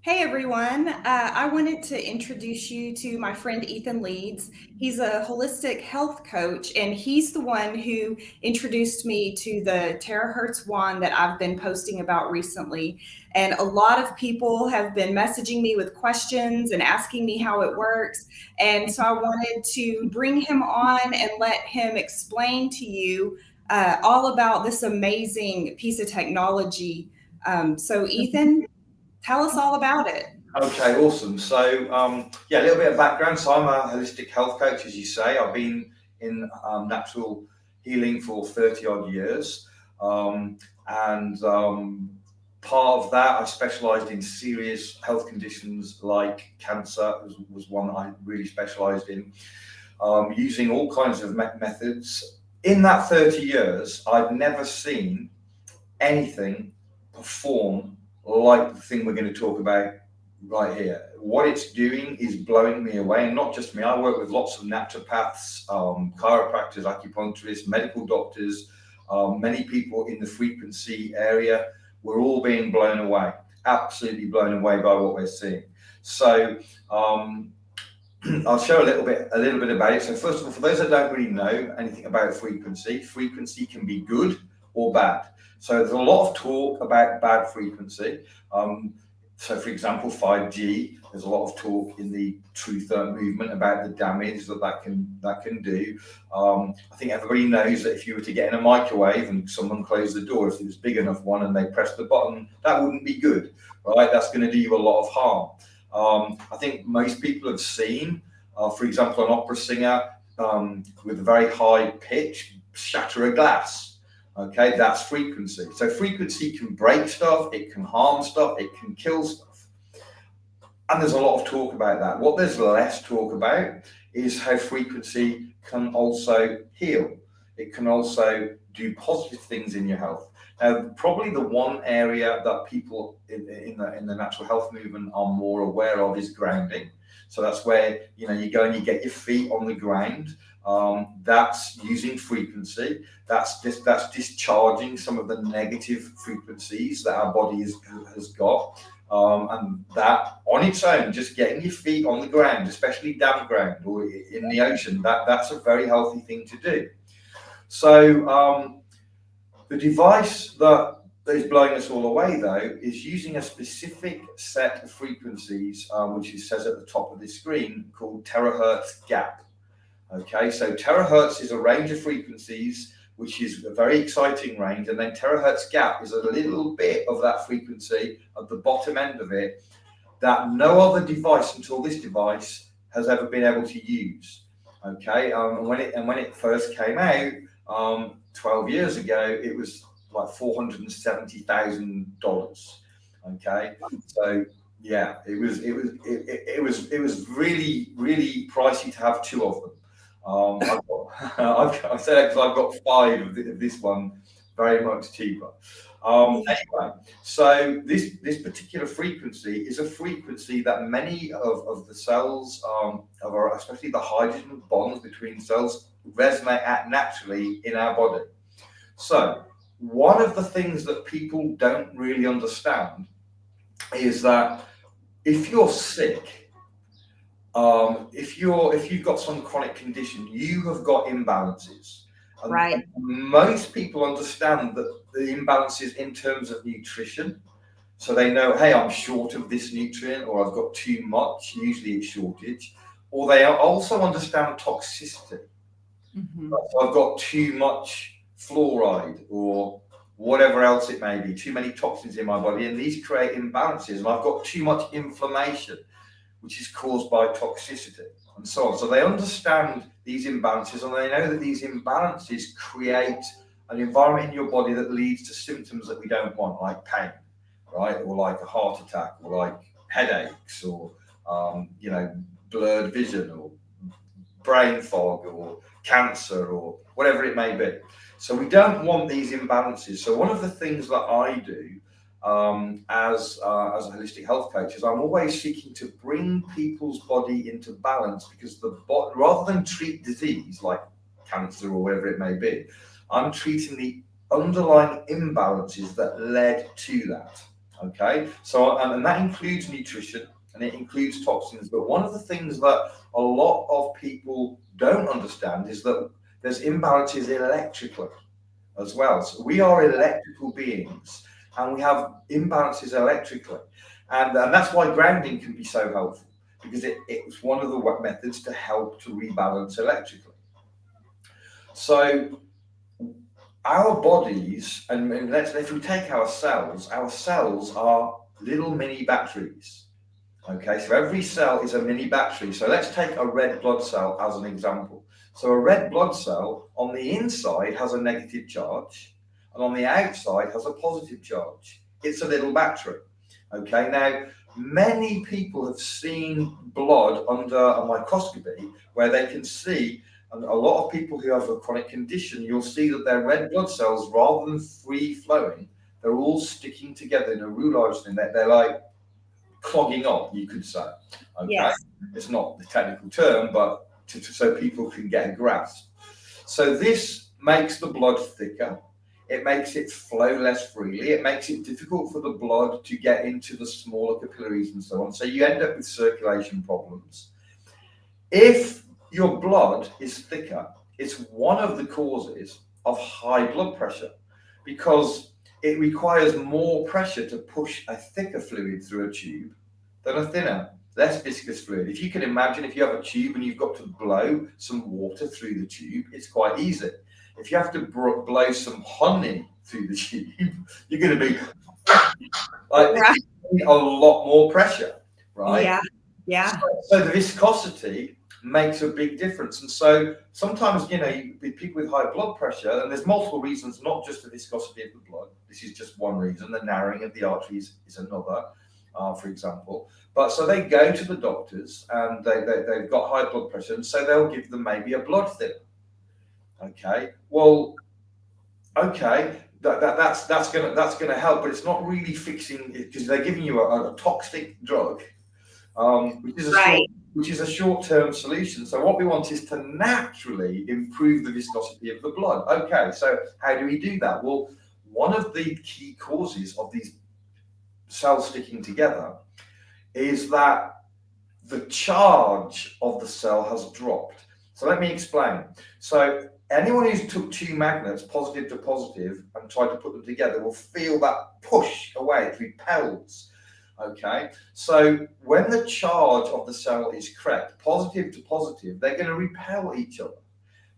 Hey everyone, I wanted to introduce you to my friend Ethan Leeds. He's a holistic health coach, and he's the one who introduced me to the Terahertz wand that I've been posting about recently. And a lot of people have been messaging me with questions and asking me how it works. And so I wanted to bring him on and let him explain to you all about this amazing piece of technology. So, Ethan, tell us all about it. Okay, awesome. So, yeah, a little bit of background. So, I'm a holistic health coach, as you say. I've been in natural healing for 30 odd years. And part of that, I specialized in serious health conditions like cancer, was one that I really specialized in, using all kinds of methods. In that 30 years, I've never seen anything perform like the thing we're going to talk about right here. What it's doing is blowing me away, and not just me. I work with lots of naturopaths, chiropractors, acupuncturists, medical doctors, many people in the frequency area. We're all being blown away, absolutely blown away by what we're seeing. So I'll show a little bit about it. So first of all, for those that don't really know anything about frequency, frequency can be good or bad. So there's a lot of talk about bad frequency. So for example, 5G, there's a lot of talk in the truth movement about the damage that can do. I think everybody knows that if you were to get in a microwave and someone closed the door, if it was big enough one and they pressed the button, that wouldn't be good, right? That's going to do you a lot of harm. I think most people have seen, for example, an opera singer with a very high pitch shatter a glass. Okay, that's frequency. So frequency can break stuff, it can harm stuff, it can kill stuff. And there's a lot of talk about that. What there's less talk about is how frequency can also heal. It can also do positive things in your health. Now, probably the one area that people in the natural health movement are more aware of is grounding. So that's where you go and you get your feet on the ground. That's using frequency. That's discharging some of the negative frequencies that our body has got. And that on its own, just getting your feet on the ground, especially damp ground or in the ocean, that's a very healthy thing to do. So the device that is blowing us all away, though, is using a specific set of frequencies, which it says at the top of this screen, called terahertz gap. Okay, so terahertz is a range of frequencies, which is a very exciting range, and then terahertz gap is a little bit of that frequency at the bottom end of it that no other device until this device has ever been able to use. Okay, and when it first came out 12 years ago, it was like $470,000. Okay, so yeah, it was really pricey to have two of them. I've said it because I've got five of this one, very much cheaper. Anyway, so this particular frequency is a frequency that many of the cells, especially the hydrogen bonds between cells, resonate at naturally in our body. So one of the things that people don't really understand is that if you're sick, if you've got some chronic condition, you have got imbalances. And Right. most people understand that the imbalances in terms of nutrition. So they know, hey, I'm short of this nutrient, or I've got too much, usually it's shortage. Or they also understand toxicity. Mm-hmm. So I've got too much fluoride or whatever else it may be, too many toxins in my body, and these create imbalances. And I've got too much inflammation, which is caused by toxicity and so on. So they understand these imbalances, and they know that these imbalances create an environment in your body that leads to symptoms that we don't want, like pain, right? Or like a heart attack, or like headaches, or blurred vision, or brain fog, or cancer, or whatever it may be. So we don't want these imbalances. So one of the things that I do as a holistic health coach is I'm always seeking to bring people's body into balance, because rather than treat disease like cancer or whatever it may be, I'm treating the underlying imbalances that led to that. Okay, so and that includes nutrition and it includes toxins. But one of the things that a lot of people don't understand is that there's imbalances electrically as well. So we are electrical beings and we have imbalances electrically. And that's why grounding can be so helpful because it's one of the methods to help to rebalance electrically. So our bodies, and let's if we take our cells are little mini batteries. Okay, so every cell is a mini battery. So let's take a red blood cell as an example. So a red blood cell on the inside has a negative charge, and on the outside has a positive charge. It's a little battery. Okay, now many people have seen blood under a microscopy where they can see, and a lot of people who have a chronic condition, you'll see that their red blood cells, rather than free flowing, they're all sticking together in a roulage thing. They're like clogging up, you could say. Okay, Yes. it's not the technical term, but so people can get a grasp. So this makes the blood thicker. It makes it flow less freely. It makes it difficult for the blood to get into the smaller capillaries and so on. So you end up with circulation problems. If your blood is thicker, it's one of the causes of high blood pressure because it requires more pressure to push a thicker fluid through a tube than a thinner, less viscous fluid. If you can imagine, if you have a tube and you've got to blow some water through the tube, it's quite easy. If you have to blow some honey through the tube, you're going to be like Right. a lot more pressure, right? Yeah. Yeah. So the viscosity makes a big difference. And so sometimes, with people with high blood pressure, and there's multiple reasons, not just the viscosity of the blood. This is just one reason. The narrowing of the arteries is another, for example. But so they go to the doctors and they've got high blood pressure. And so they'll give them maybe a blood thinner. Okay. Well, okay. That's gonna help, but it's not really fixing it because they're giving you a toxic drug, which is a short-term solution. So what we want is to naturally improve the viscosity of the blood. Okay, so how do we do that? Well, one of the key causes of these cells sticking together is that the charge of the cell has dropped. So let me explain. So anyone who's took two magnets, positive to positive, and tried to put them together will feel that push away. It repels. Okay, so when the charge of the cell is correct, positive to positive, they're going to repel each other,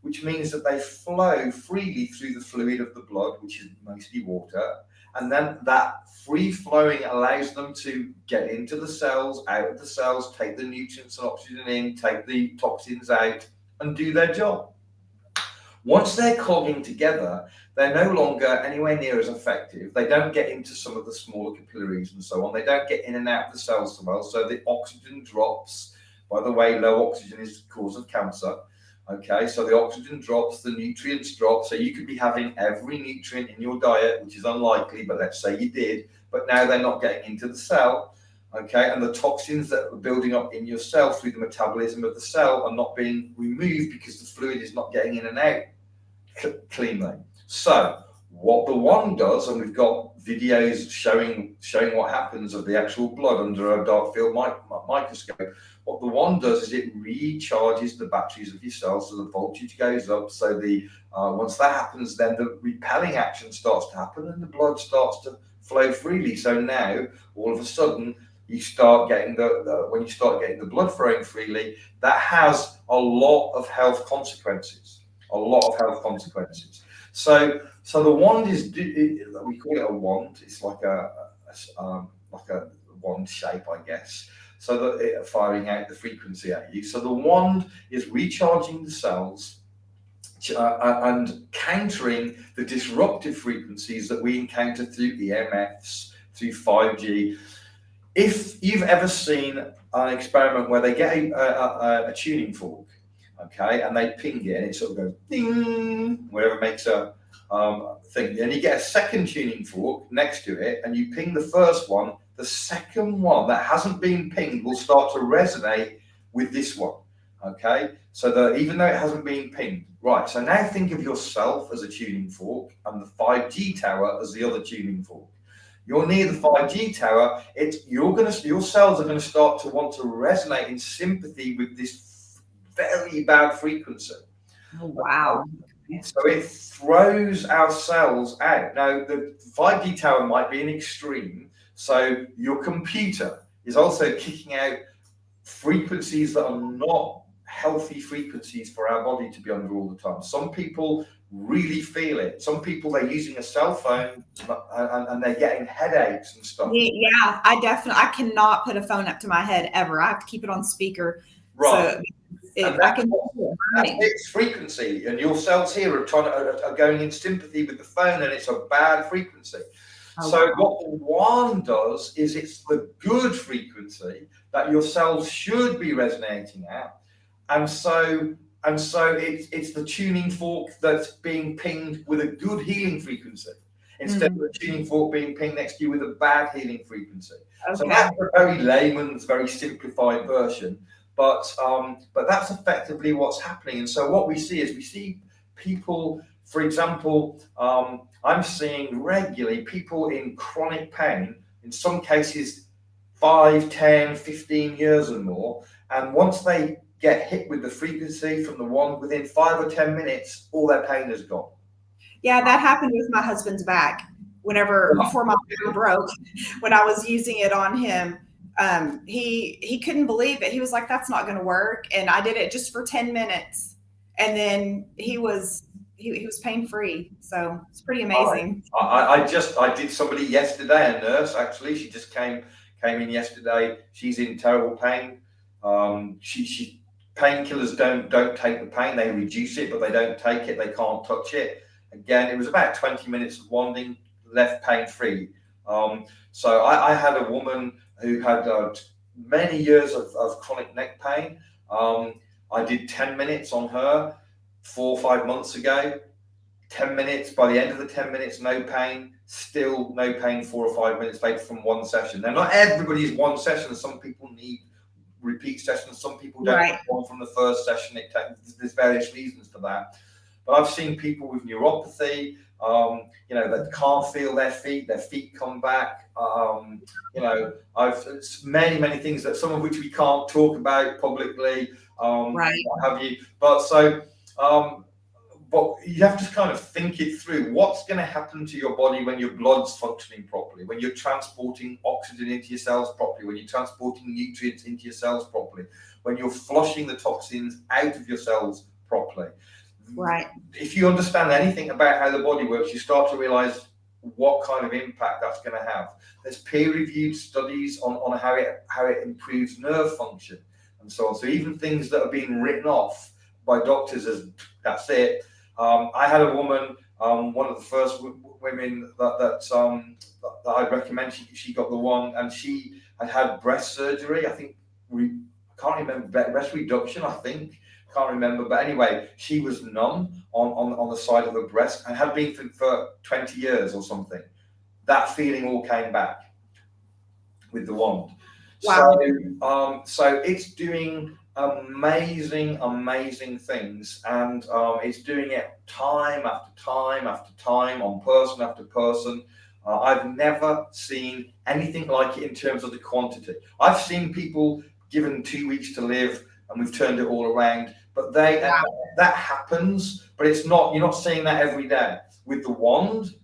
which means that they flow freely through the fluid of the blood, which is mostly water, and then that free flowing allows them to get into the cells, out of the cells, take the nutrients and oxygen in, take the toxins out, and do their job. Once they're clogging together, they're no longer anywhere near as effective. They don't get into some of the smaller capillaries and so on. They don't get in and out of the cells so well. So the oxygen drops. By the way, low oxygen is the cause of cancer. Okay, so the oxygen drops, the nutrients drop. So you could be having every nutrient in your diet, which is unlikely, but let's say you did, but now they're not getting into the cell. Okay, and the toxins that are building up in your cell through the metabolism of the cell are not being removed because the fluid is not getting in and out cleanly. So what the wand does, and we've got videos showing what happens of the actual blood under a dark field microscope. What the wand does is it recharges the batteries of your cells, so the voltage goes up. So the once that happens, then the repelling action starts to happen, and the blood starts to flow freely. So now, all of a sudden, you start getting when you start getting the blood flowing freely, that has a lot of health consequences. A lot of health consequences. So the wand is, we call it a wand. It's like a wand shape, I guess. So that it's firing out the frequency at you. So the wand is recharging the cells and countering the disruptive frequencies that we encounter through EMFs, through 5G. If you've ever seen an experiment where they get a tuning fork, okay, and they ping it, and it sort of goes ding, whatever makes a thing. And you get a second tuning fork next to it, and you ping the first one. The second one that hasn't been pinged will start to resonate with this one. Okay, so that even though it hasn't been pinged, right? So now think of yourself as a tuning fork and the 5G tower as the other tuning fork. you're near the 5G tower, your cells are going to start to want to resonate in sympathy with this very bad frequency. Oh, wow. So it throws our cells out. Now, the 5G tower might be an extreme. So your computer is also kicking out frequencies that are not healthy frequencies for our body to be under all the time. Some people really feel it. Some people, they're using a cell phone and they're getting headaches and stuff. Yeah, I cannot put a phone up to my head ever. I have to keep it on speaker. Right. So that's its frequency, and your cells here are going in sympathy with the phone, and it's a bad frequency. So what the one does is it's the good frequency that your cells should be resonating at, and so it's the tuning fork that's being pinged with a good healing frequency instead of the tuning fork being pinged next to you with a bad healing frequency. So that's a very layman's, very simplified version. But that's effectively what's happening. And so what we see people, for example, I'm seeing regularly people in chronic pain, in some cases 5, 10, 15 years or more. And once they get hit with the frequency from the wand, within 5 or 10 minutes, all their pain is gone. Yeah, that happened with my husband's back. Before my back broke, when I was using it on him. He couldn't believe it. He was like, that's not going to work. And I did it just for 10 minutes. And then he was pain free. So it's pretty amazing. I did somebody yesterday, a nurse, actually. She just came in yesterday. She's in terrible pain. Painkillers don't take the pain. They reduce it, but they don't take it. They can't touch it. Again, it was about 20 minutes of wanding, left pain free. So I had a woman who had many years of chronic neck pain. I did 10 minutes on her 4 or 5 months ago. 10 minutes, by the end of the 10 minutes, no pain, still no pain 4 or 5 minutes later from one session. Now, not everybody's one session. Some people need repeat sessions. Some people don't get one from the first session. There's various reasons for that. But I've seen people with neuropathy, that can't feel their feet come back. I've many things that some of which we can't talk about publicly, what have you. But you have to kind of think it through. What's going to happen to your body when your blood's functioning properly, when you're transporting oxygen into your cells properly, when you're transporting nutrients into your cells properly, when you're flushing the toxins out of your cells properly. Right. If you understand anything about how the body works, you start to realize what kind of impact that's going to have. There's peer-reviewed studies on how it improves nerve function and so on. So even things that are being written off by doctors as that's it. I had a woman, one of the first women that I'd recommend. She got the one, and she had breast surgery. I think I can't remember, breast reduction. I think. Can't remember, but anyway, she was numb on the side of her breast and had been for 20 years or something. That feeling all came back with the wand. Wow. So it's doing amazing things, and it's doing it time after time after time on person after person. I've never seen anything like it in terms of the quantity. I've seen people given 2 weeks to live, and we've turned it all around. But that happens, but it's not. You're not seeing that every day. With the wand,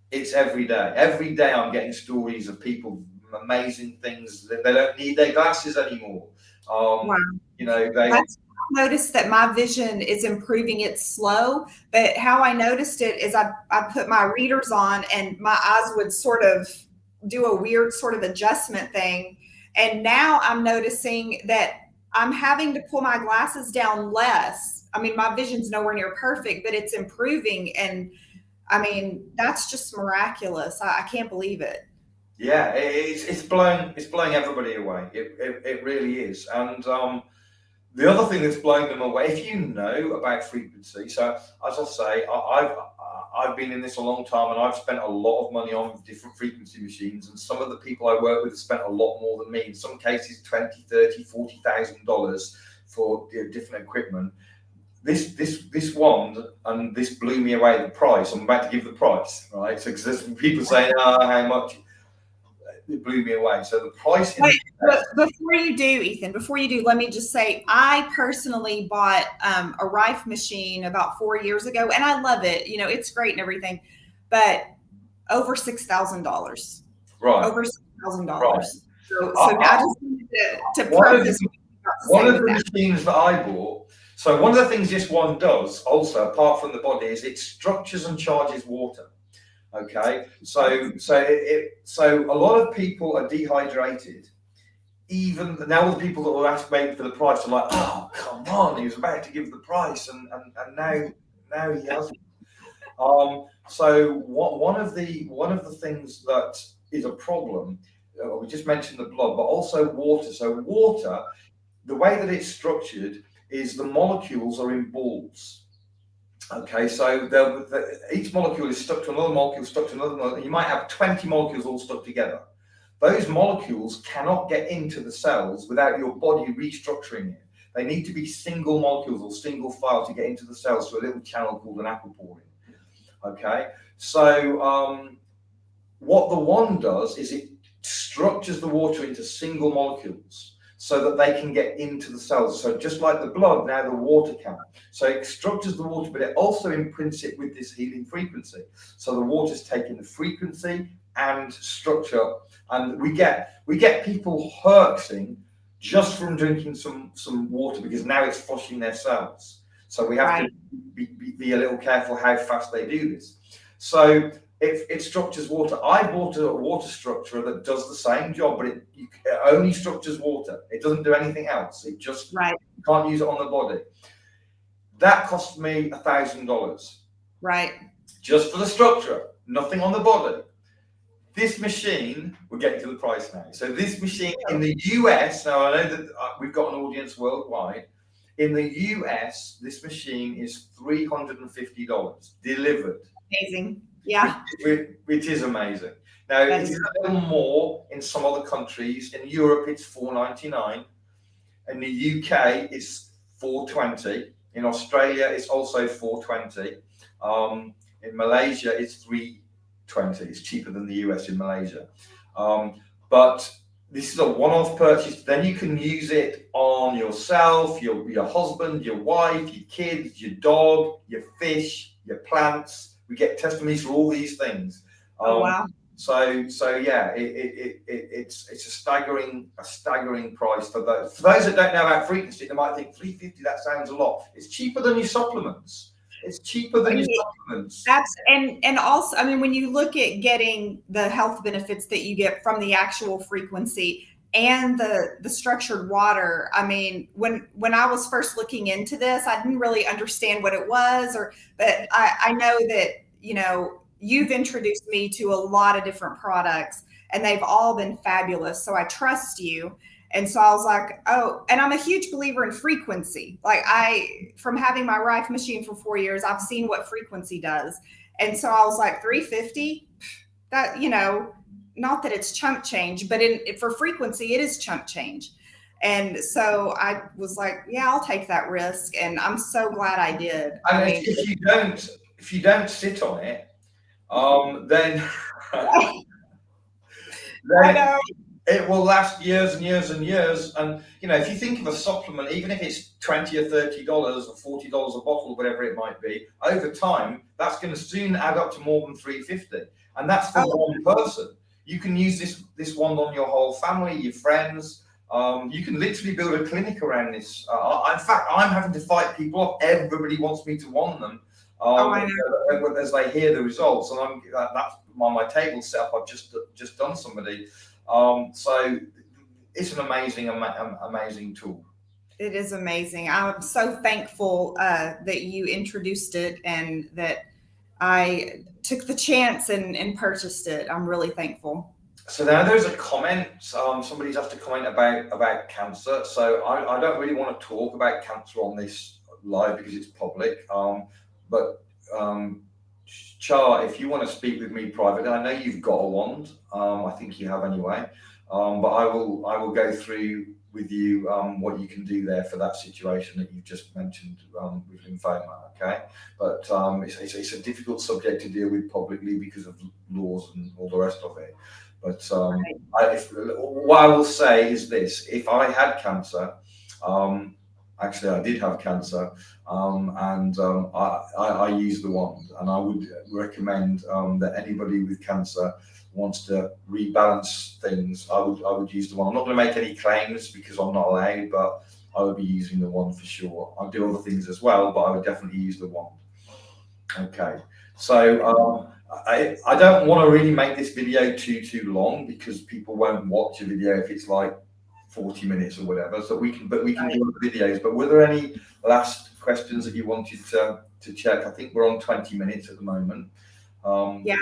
it's every day. Every day, I'm getting stories of people, amazing things. They don't need their glasses anymore. Wow. I've noticed that my vision is improving. It's slow, but how I noticed it is I put my readers on, and my eyes would sort of do a weird sort of adjustment thing. And now I'm noticing that I'm having to pull my glasses down less. I mean, my vision's nowhere near perfect, but it's improving. And I mean, that's just miraculous. I can't believe it. Yeah, it's blowing everybody away. It really is. And the other thing that's blowing them away, if you know about frequency, so as I say, I've been in this a long time, and I've spent a lot of money on different frequency machines, and some of the people I work with have spent a lot more than me. In some cases, $20,000, $30,000, $40,000 for different equipment. This wand, and this blew me away, the price. I'm about to give the price, right? So because there's people saying, how much? it blew me away. So the price in Wait, but before you do, Ethan, let me just say, I personally bought a Rife machine about 4 years ago, and I love it. You know, it's great and everything, but over $6,000. right, Over right. $6,000. So I just wanted to One of preface the, what you got to one say of with the that. machines that I bought. So one of the things this one does, also apart from the body, is it structures and charges water. Okay, so a lot of people are dehydrated. Even now, all the people that were waiting for the price are like, "Oh, come on!" He was about to give the price, and now he hasn't. So one of the things that is a problem, we just mentioned the blood, but also water. So water, the way that it's structured is the molecules are in balls. Okay, so each molecule is stuck to another molecule, stuck to another molecule. You might have 20 molecules all stuck together. Those molecules cannot get into the cells without your body restructuring it. They need to be single molecules or single file to get into the cells through a little channel called an aquaporin. Okay, so what the one does is it structures the water into single molecules so that they can get into the cells. So just like the blood, now the water can. So it structures the water, but it also imprints it with this healing frequency. So the water's taking the frequency and structure, and we get people herxing just from drinking some water, because now it's flushing their cells. So we have to be a little careful how fast they do this. So it structures water. I bought a water structurer that does the same job, but it only structures water. It doesn't do anything else. It just you can't use it on the body. That cost me $1,000. Right. Just for the structure, nothing on the body. This machine, we're getting to the price now. So this machine in the US, now I know that we've got an audience worldwide. In the US, this machine is $350 delivered. Amazing. Yeah. Which is amazing. Now, it is a little more in some other countries. In Europe, it's $4.99. In the UK, it's $4.20. In Australia, it's also $4.20. In Malaysia, it's $3.20. It's cheaper than the US in Malaysia. But this is a one-off purchase. Then you can use it on yourself, your husband, your wife, your kids, your dog, your fish, your plants. We get testimonies for all these things. Oh wow! So yeah, it's a staggering price for those. For those that don't know about frequency, they might think $350. That sounds a lot. It's cheaper than your supplements. It's cheaper than your supplements. And also, I mean, when you look at getting the health benefits that you get from the actual frequency and the structured water, I mean, when I was first looking into this, I didn't really understand what it was, but I know that, you know, you've introduced me to a lot of different products and they've all been fabulous. So I trust you. And so I was like, oh, and I'm a huge believer in frequency. Like from having my Rife machine for 4 years, I've seen what frequency does. And so I was like, $350, that, you know, not that it's chump change, but for frequency, it is chump change. And so I was like, yeah, I'll take that risk. And I'm so glad I did. And if you don't sit on it, then I know. It will last years and years and years. And, you know, if you think of a supplement, even if it's $20 or $30 or $40 a bottle, whatever it might be, over time, that's going to soon add up to more than $350. And that's for one person. You can use this one on your whole family, your friends. You can literally build a clinic around this. In fact, I'm having to fight people off. Everybody wants me to want them. As they hear the results. And that's on my table set up. I've just done somebody. So it's an amazing tool. It is amazing. I'm so thankful that you introduced it and that I took the chance and purchased it. I'm really thankful. So now there's a comment. Somebody's asked a comment about cancer. So I don't really want to talk about cancer on this live because it's public. But Char, if you want to speak with me privately, I know you've got a wand. I think you have anyway. But I will go through with you what you can do there for that situation that you've just mentioned with lymphoma. Okay, but it's a difficult subject to deal with publicly because of laws and all the rest of it. But Right. what I will say is this: if I had cancer, actually I did have cancer, and I use the wand, and I would recommend that anybody with cancer wants to rebalance things. I would use the wand. I'm not going to make any claims because I'm not allowed, but I would be using the wand for sure. I do other things as well, but I would definitely use the wand. Okay, so I don't want to really make this video too long because people won't watch a video if it's like 40 minutes or whatever. So we can do other videos. But were there any last questions that you wanted to check? I think we're on 20 minutes at the moment. Yeah.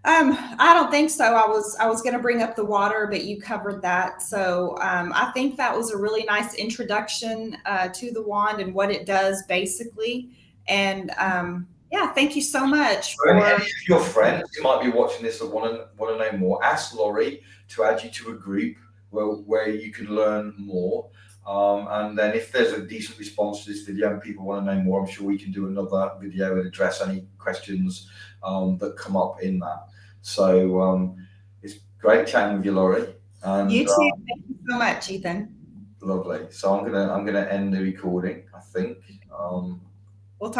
I don't think so. I was going to bring up the water, but you covered that. So I think that was a really nice introduction to the wand and what it does basically. And yeah, thank you so much For any for. of your friends who might be watching this and want to know more, ask Laurie to add you to a group where you can learn more. And then if there's a decent response to this video and people want to know more, I'm sure we can do another video and address any questions that come up in that. So it's great chatting with you, Laurie. And You too. Thank you so much, Ethan. lovely. So I'm gonna end the recording, I think.